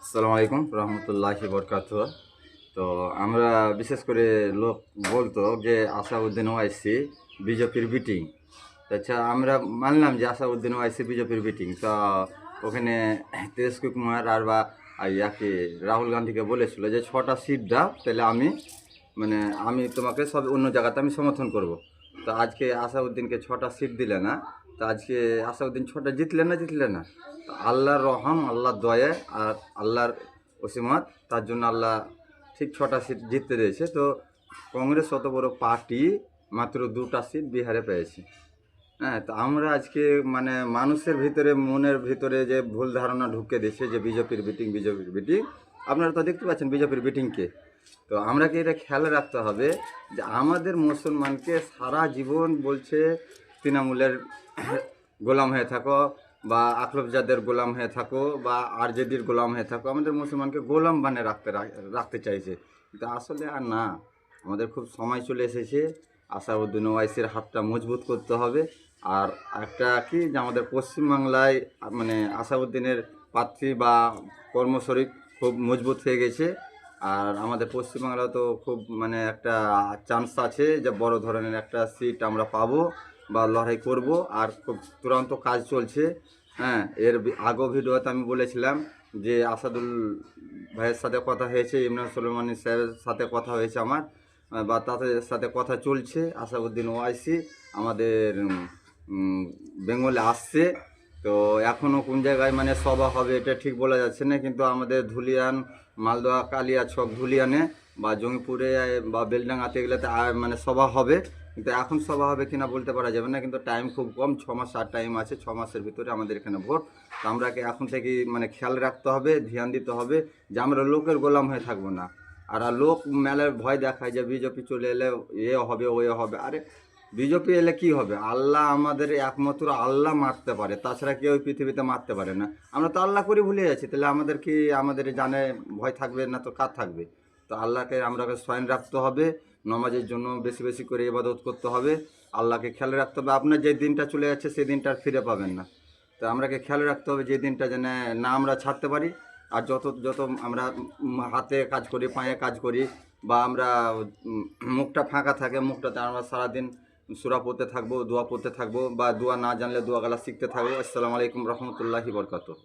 আসসালামু আলাইকুম রহমতুল্লাহি বরকাতুহ। তো আমরা বিশেষ করে লোক বলতো যে আসাউদ্দিন ওয়াইসি বিজেপির বিটিং। আচ্ছা, আমরা মানলাম যে আসাউদ্দিন ওয়াইসি বিজেপির বিটিং। তা ওখানে তেজস্বী কুমার আর বা ইয়াকে রাহুল গান্ধীকে বলেছিল যে 6টা সিট দাও, তাহলে আমি তোমাকে সব অন্য জায়গাতে আমি সমর্থন করব। তো আজকে আসাউদ্দিনকে 6টা সিট দিলে না। তো আজকে আসাউদ্দিন 6টা জিতলে না। তো আল্লাহর রহম, আল্লাহর দয়া আর আল্লাহর অসীমত, তার জন্য আল্লাহ ঠিক 6টা সিট জিততে দিয়েছে। তো কংগ্রেস অত বড় পার্টি মাত্র 2টা সিট বিহারে পেয়েছে। হ্যাঁ, তো আমরা আজকে মানুষের ভিতরে, মনের ভিতরে যে ভুল ধারণা ঢুকে দিয়েছে যে বিজেপির বিটিং। আপনারা তো দেখতে পাচ্ছেন বিজেপির বিটিংকে। তো আমরা কি এটা খেয়াল রাখতে হবে যে আমাদের মুসলমানকে সারা জীবন বলছে তৃণমূলের গোলাম হয়ে থাকো, বা আখলবজাদের গোলাম হয়ে থাকো, বা আরজেডির গোলাম হয়ে থাকো। আমাদের মুসলমানকে গোলাম বানিয়ে রাখতে চাইছে, কিন্তু আসলে আর না। আমাদের খুব সময় চলে এসেছে। আসাউদ্দিন ওয়াইসির হাতটা মজবুত করতে হবে। আর একটা কি যে আমাদের পশ্চিমবাংলায় আসাউদ্দিনের প্রার্থী বা কর্মশরীর খুব মজবুত হয়ে গেছে। আর আমাদের পশ্চিমবাংলা তো খুব একটা চান্স আছে যে বড় ধরনের একটা সিট আমরা পাবো বা লড়াই করব। আর খুব তুরন্ত কাজ চলছে। হ্যাঁ, এর আগেও ভিডিওতে আমি বলেছিলাম যে আসাদুল ভাইয়ের সাথে কথা হয়েছে, ইমরান সুলেমানি সাহেবের সাথে কথা হয়েছে আমার, বা তাদের সাথে কথা চলছে। আসাদুদ্দিন ওয়াইসি আমাদের বেঙ্গলে আসছে। তো এখনও কোন জায়গায় সভা হবে এটা ঠিক বলা যাচ্ছে না, কিন্তু আমাদের ধুলিয়ান, মালদা, কালিয়াছক, ধুলিয়ানে বা জঙ্গিপুরে বা বেলডাঙ্গাতে এগুলোতে সভা হবে। কিন্তু এখন সভা হবে কিনা বলতে পারা যাবে না, কিন্তু টাইম খুব কম, 6 মাস আর টাইম আছে। 6 মাসের ভিতরে আমাদের এখানে ভোট। তো আমরাকে এখন থেকে খেয়াল রাখতে হবে, ধ্যান দিতে হবে যে আমরা লোকের গোলাম হয়ে থাকবো না। আর লোক মেলার ভয় দেখায় যে বিজেপি চলে এলে এ হবে ও হবে। আরে বিজেপি এলে কি হবে? আল্লাহ আমাদের একমাত্র আল্লাহ মারতে পারে, তাছাড়া কেউ পৃথিবীতে মারতে পারে না। আমরা তো আল্লাহ করে ভুলে যাচ্ছি, তাহলে আমাদের জানে ভয় থাকবে না তো কার থাকবে? তো আল্লাহকে আমরাকে স্বয়ং রাখতে হবে। নমাজের জন্য বেশি বেশি করে ইবাদত করতে হবে। আল্লাহকে খেয়াল রাখতে হবে। আপনার যে দিনটা চলে যাচ্ছে সেই দিনটা আর ফিরে পাবেন না। তো আমরাকে খেয়াল রাখতে হবে যে দিনটা যেন না আমরা ছাড়তে পারি। আর যত যত আমরা হাতে কাজ করি, পায়ে কাজ করি, বা আমরা মুখটা ফাঁকা থাকে, মুখটাতে আমরা সারাদিন সূরা পড়তে থাকবো, দোয়া পড়তে থাকবো, বা দোয়া না জানলে দোয়া গালা শিখতে থাকবো। আসসালামু আলাইকুম রহমতুল্লাহি বরকাতুহু।